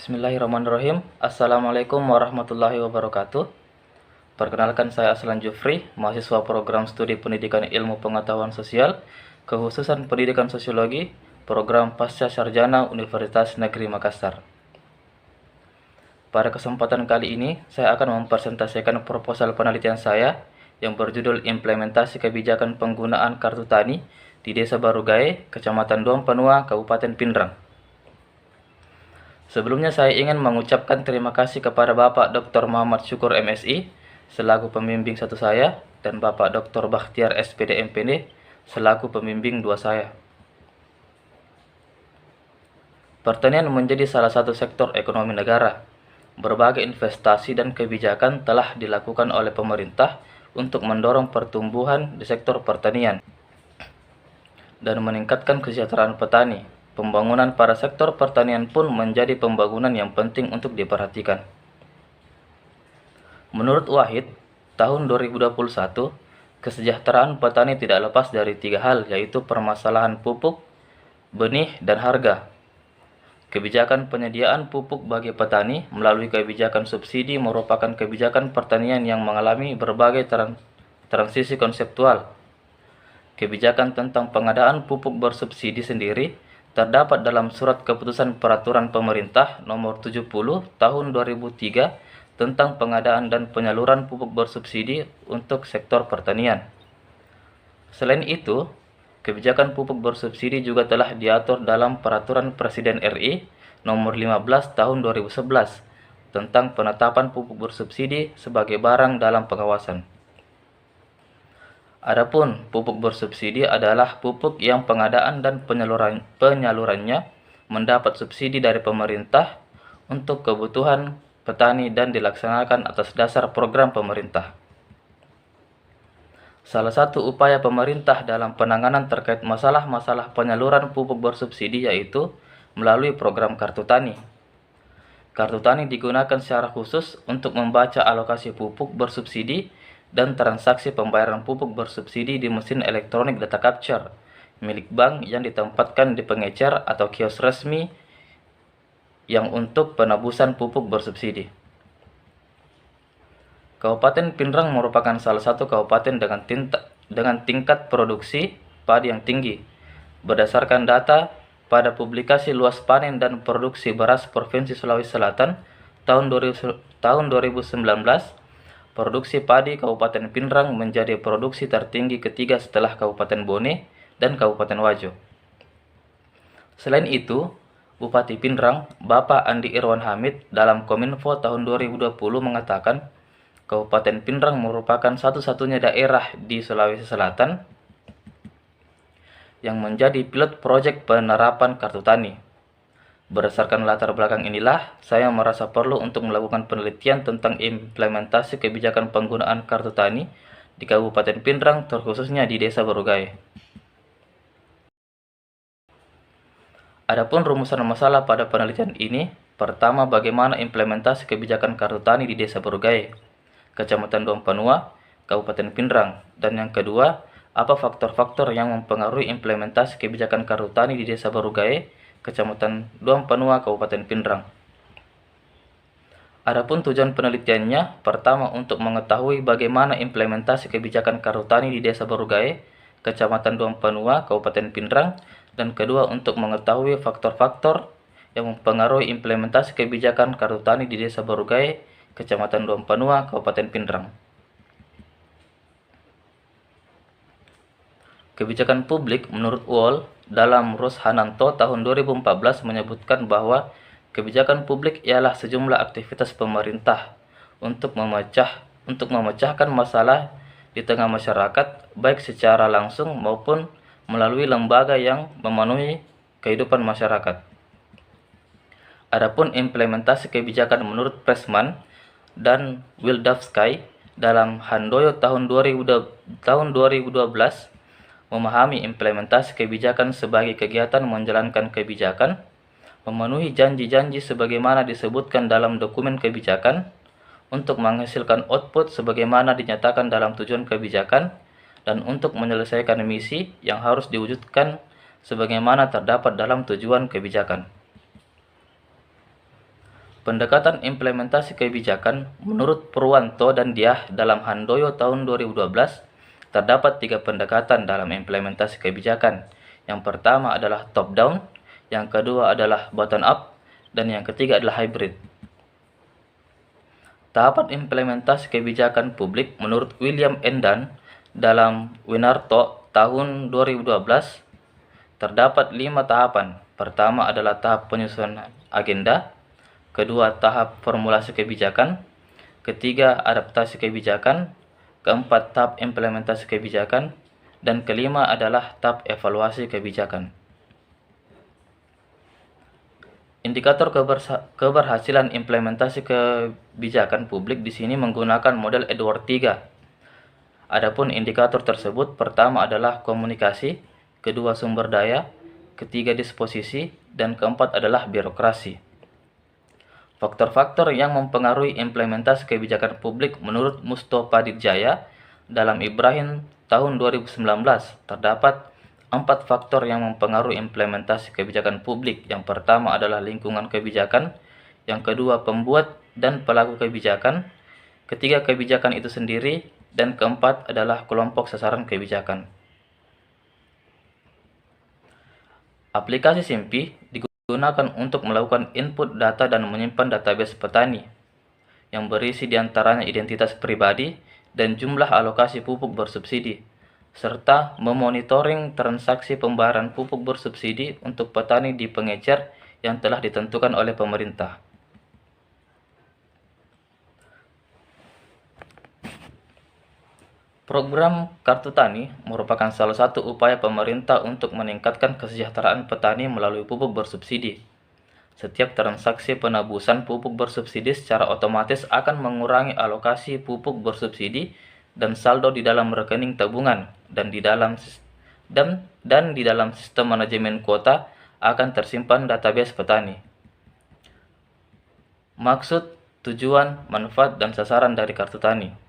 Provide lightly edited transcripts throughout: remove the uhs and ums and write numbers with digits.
Bismillahirrahmanirrahim. Assalamualaikum warahmatullahi wabarakatuh. Perkenalkan, saya Aslan Jufri, mahasiswa program studi pendidikan ilmu pengetahuan sosial, kekhususan pendidikan sosiologi, program pasca sarjana Universitas Negeri Makassar. Pada kesempatan kali ini, saya akan mempresentasikan proposal penelitian saya yang berjudul Implementasi Kebijakan Penggunaan Kartu Tani di Desa Barugae, Kecamatan Duampanua, Kabupaten Pindrang. Sebelumnya saya ingin mengucapkan terima kasih kepada Bapak Dr. Muhammad Syukur MSI selaku pembimbing 1 saya dan Bapak Dr. Bakhtiar SPD MPD selaku pembimbing 2 saya. Pertanian menjadi salah satu sektor ekonomi negara. Berbagai investasi dan kebijakan telah dilakukan oleh pemerintah untuk mendorong pertumbuhan di sektor pertanian dan meningkatkan kesejahteraan petani. Pembangunan pada sektor pertanian pun menjadi pembangunan yang penting untuk diperhatikan. Menurut Wahid, tahun 2021, kesejahteraan petani tidak lepas dari 3 hal, yaitu permasalahan pupuk, benih, dan harga. Kebijakan penyediaan pupuk bagi petani melalui kebijakan subsidi merupakan kebijakan pertanian yang mengalami berbagai transisi konseptual. Kebijakan tentang pengadaan pupuk bersubsidi sendiri terdapat dalam Surat Keputusan Peraturan Pemerintah Nomor 70 Tahun 2003 tentang pengadaan dan penyaluran pupuk bersubsidi untuk sektor pertanian. Selain itu, kebijakan pupuk bersubsidi juga telah diatur dalam Peraturan Presiden RI Nomor 15 Tahun 2011 tentang penetapan pupuk bersubsidi sebagai barang dalam pengawasan. Adapun pupuk bersubsidi adalah pupuk yang pengadaan dan penyalurannya mendapat subsidi dari pemerintah untuk kebutuhan petani dan dilaksanakan atas dasar program pemerintah. Salah satu upaya pemerintah dalam penanganan terkait masalah-masalah penyaluran pupuk bersubsidi yaitu melalui program Kartu Tani. Kartu Tani digunakan secara khusus untuk membaca alokasi pupuk bersubsidi dan transaksi pembayaran pupuk bersubsidi di mesin elektronik data capture milik bank yang ditempatkan di pengecer atau kios resmi yang untuk penebusan pupuk bersubsidi. Kabupaten Pindrang merupakan salah satu kabupaten dengan tingkat produksi padi yang tinggi. Berdasarkan data pada publikasi luas panen dan produksi beras Provinsi Sulawesi Selatan tahun 2019, produksi padi Kabupaten Pindrang menjadi produksi tertinggi ketiga setelah Kabupaten Bone dan Kabupaten Wajo. Selain itu, Bupati Pindrang, Bapak Andi Irwan Hamid dalam Kominfo tahun 2020 mengatakan, Kabupaten Pindrang merupakan satu-satunya daerah di Sulawesi Selatan yang menjadi pilot proyek penerapan Kartu Tani. Berdasarkan latar belakang inilah, saya merasa perlu untuk melakukan penelitian tentang implementasi kebijakan penggunaan Kartu Tani di Kabupaten Pindrang, terkhususnya di Desa Barugae. Adapun rumusan masalah pada penelitian ini, pertama, bagaimana implementasi kebijakan Kartu Tani di Desa Barugae, Kecamatan Duampanua, Kabupaten Pindrang, dan yang kedua, apa faktor-faktor yang mempengaruhi implementasi kebijakan Kartu Tani di Desa Barugae, Kecamatan Duampanua, Kabupaten Pindrang. Adapun tujuan penelitiannya, pertama untuk mengetahui bagaimana implementasi kebijakan Kartu Tani di Desa Barugae, Kecamatan Duampanua, Kabupaten Pindrang, dan kedua untuk mengetahui faktor-faktor yang mempengaruhi implementasi kebijakan Kartu Tani di Desa Barugae, Kecamatan Duampanua, Kabupaten Pindrang. Kebijakan publik menurut UOL dalam Rus Hananto tahun 2014 menyebutkan bahwa kebijakan publik ialah sejumlah aktivitas pemerintah untuk memecahkan masalah di tengah masyarakat, baik secara langsung maupun melalui lembaga yang memenuhi kehidupan masyarakat. Adapun implementasi kebijakan menurut Pressman dan Wildavsky dalam Handoyo tahun 2012 memahami implementasi kebijakan sebagai kegiatan menjalankan kebijakan, memenuhi janji-janji sebagaimana disebutkan dalam dokumen kebijakan, untuk menghasilkan output sebagaimana dinyatakan dalam tujuan kebijakan, dan untuk menyelesaikan misi yang harus diwujudkan sebagaimana terdapat dalam tujuan kebijakan. Pendekatan implementasi kebijakan menurut Purwanto dan Diah dalam Handoyo tahun 2012, terdapat 3 pendekatan dalam implementasi kebijakan. Yang pertama adalah top-down, yang kedua adalah bottom-up, dan yang ketiga adalah hybrid. Tahapan implementasi kebijakan publik menurut William Endan dalam Winarto tahun 2012, terdapat 5 tahapan. Pertama adalah tahap penyusunan agenda, kedua tahap formulasi kebijakan, ketiga adaptasi kebijakan, keempat tahap implementasi kebijakan, dan kelima adalah tahap evaluasi kebijakan. Indikator keberhasilan implementasi kebijakan publik di sini menggunakan model Edward 3. Adapun indikator tersebut pertama adalah komunikasi, kedua sumber daya, ketiga disposisi, dan keempat adalah birokrasi. Faktor-faktor yang mempengaruhi implementasi kebijakan publik menurut Mustofadijaya dalam Ibrahim tahun 2019, terdapat 4 faktor yang mempengaruhi implementasi kebijakan publik. Yang pertama adalah lingkungan kebijakan, yang kedua pembuat dan pelaku kebijakan, ketiga kebijakan itu sendiri, dan keempat adalah kelompok sasaran kebijakan. Aplikasi SIMPI digunakan untuk melakukan input data dan menyimpan database petani yang berisi diantaranya identitas pribadi dan jumlah alokasi pupuk bersubsidi, serta memonitoring transaksi pembayaran pupuk bersubsidi untuk petani di pengecer yang telah ditentukan oleh pemerintah. Program Kartu Tani merupakan salah satu upaya pemerintah untuk meningkatkan kesejahteraan petani melalui pupuk bersubsidi. Setiap transaksi penebusan pupuk bersubsidi secara otomatis akan mengurangi alokasi pupuk bersubsidi dan saldo di dalam rekening tabungan dan di dalam sistem manajemen kuota akan tersimpan database petani. Maksud, tujuan, manfaat, dan sasaran dari Kartu Tani.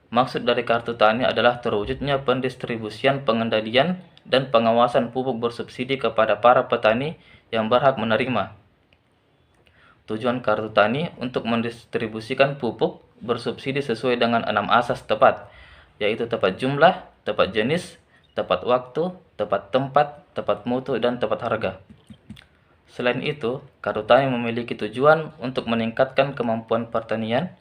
Maksud dari Kartu Tani adalah terwujudnya pendistribusian, pengendalian, dan pengawasan pupuk bersubsidi kepada para petani yang berhak menerima. Tujuan Kartu Tani untuk mendistribusikan pupuk bersubsidi sesuai dengan 6 asas tepat, yaitu tepat jumlah, tepat jenis, tepat waktu, tepat tempat, tepat mutu, dan tepat harga. Selain itu, Kartu Tani memiliki tujuan untuk meningkatkan kemampuan pertanian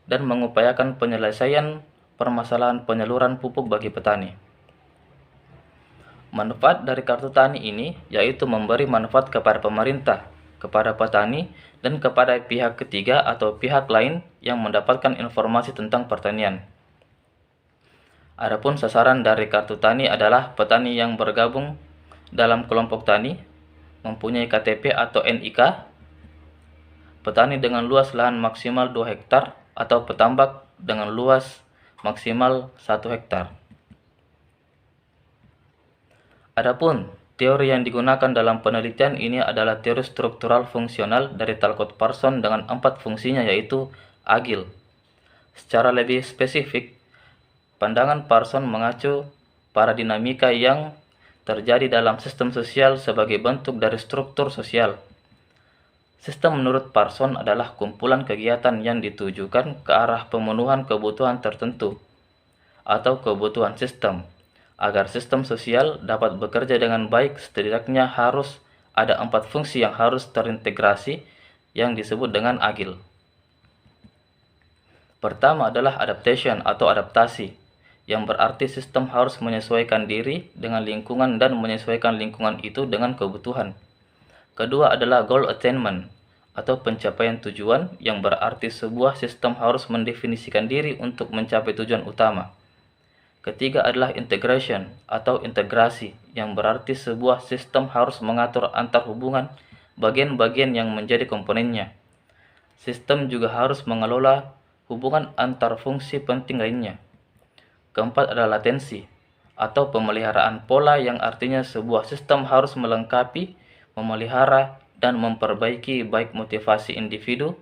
dan mengupayakan penyelesaian permasalahan penyaluran pupuk bagi petani. Manfaat dari Kartu Tani ini yaitu memberi manfaat kepada pemerintah, kepada petani, dan kepada pihak ketiga atau pihak lain yang mendapatkan informasi tentang pertanian. Adapun sasaran dari Kartu Tani adalah petani yang bergabung dalam kelompok tani, mempunyai KTP atau NIK, petani dengan luas lahan maksimal 2 hektar, atau petambak dengan luas maksimal 1 hektar. Adapun teori yang digunakan dalam penelitian ini adalah teori struktural fungsional dari Talcott Parsons dengan 4 fungsinya, yaitu agil. Secara lebih spesifik, pandangan Parsons mengacu pada dinamika yang terjadi dalam sistem sosial sebagai bentuk dari struktur sosial. Sistem menurut Parsons adalah kumpulan kegiatan yang ditujukan ke arah pemenuhan kebutuhan tertentu atau kebutuhan sistem. Agar sistem sosial dapat bekerja dengan baik, setidaknya harus ada 4 fungsi yang harus terintegrasi yang disebut dengan agil. Pertama adalah adaptation atau adaptasi, yang berarti sistem harus menyesuaikan diri dengan lingkungan dan menyesuaikan lingkungan itu dengan kebutuhan. Kedua adalah goal attainment atau pencapaian tujuan, yang berarti sebuah sistem harus mendefinisikan diri untuk mencapai tujuan utama. Ketiga adalah integration atau integrasi, yang berarti sebuah sistem harus mengatur antar hubungan bagian-bagian yang menjadi komponennya. Sistem juga harus mengelola hubungan antar fungsi penting lainnya. Keempat adalah latensi atau pemeliharaan pola, yang artinya sebuah sistem harus melengkapi, memelihara, dan memperbaiki baik motivasi individu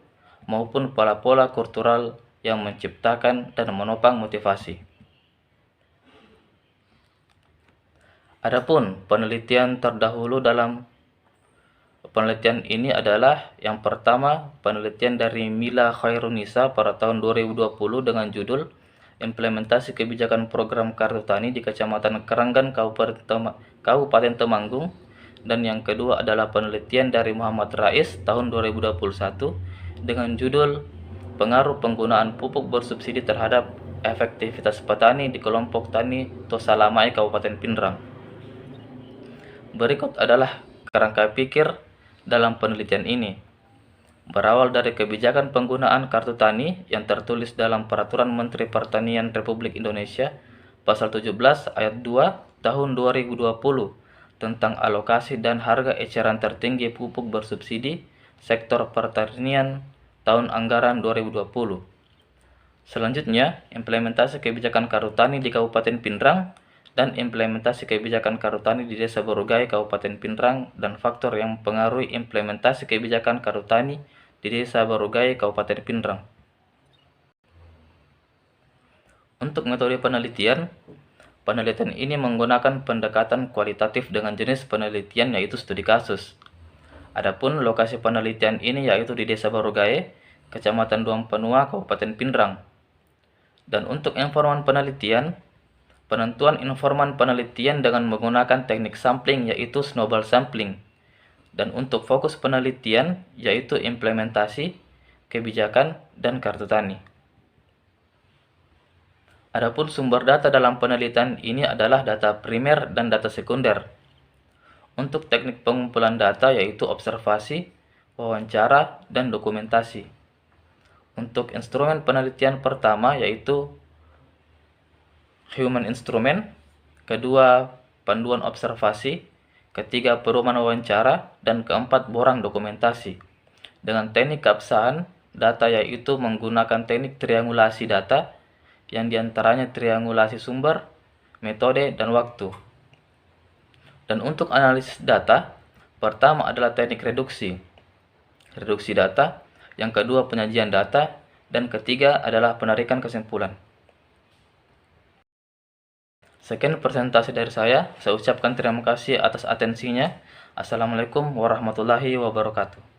maupun pola-pola kultural yang menciptakan dan menopang motivasi. Adapun penelitian terdahulu dalam Penelitian ini adalah yang pertama, penelitian dari Mila Khairunisa pada tahun 2020 dengan judul Implementasi Kebijakan Program Kartu Tani di Kecamatan Keranggan, Kabupaten Temanggung. Dan yang kedua adalah penelitian dari Muhammad Rais tahun 2021 dengan judul Pengaruh Penggunaan Pupuk Bersubsidi Terhadap Efektivitas Petani di Kelompok Tani Tosalamai, Kabupaten Pindrang. Berikut adalah kerangka pikir dalam penelitian ini. Berawal dari kebijakan penggunaan kartu tani yang tertulis dalam Peraturan Menteri Pertanian Republik Indonesia Pasal 17 Ayat 2 Tahun 2020 tentang alokasi dan harga eceran tertinggi pupuk bersubsidi sektor pertanian tahun anggaran 2020. Selanjutnya, implementasi kebijakan kartu tani di Kabupaten Pindrang dan implementasi kebijakan kartu tani di Desa Borugai, Kabupaten Pindrang, dan faktor yang mempengaruhi implementasi kebijakan kartu tani di Desa Borugai, Kabupaten Pindrang. Untuk metode penelitian, penelitian ini menggunakan pendekatan kualitatif dengan jenis penelitian yaitu studi kasus. Adapun lokasi penelitian ini yaitu di Desa Borugai, Kecamatan Duang Penua, Kabupaten Pindrang. Dan untuk informan penelitian, penentuan informan penelitian dengan menggunakan teknik sampling yaitu snowball sampling. Dan untuk fokus penelitian yaitu implementasi, kebijakan, dan kartu tani. Adapun sumber data dalam penelitian ini adalah data primer dan data sekunder. Untuk teknik pengumpulan data yaitu observasi, wawancara, dan dokumentasi. Untuk instrumen penelitian pertama yaitu human instrument, kedua panduan observasi, ketiga perumahan wawancara, dan keempat borang dokumentasi. Dengan teknik keabsahan data yaitu menggunakan teknik triangulasi data yang diantaranya triangulasi sumber, metode, dan waktu. Dan untuk analisis data, pertama adalah teknik reduksi data, yang kedua penyajian data, dan ketiga adalah penarikan kesimpulan. Sekian presentasi dari saya ucapkan terima kasih atas atensinya. Assalamualaikum warahmatullahi wabarakatuh.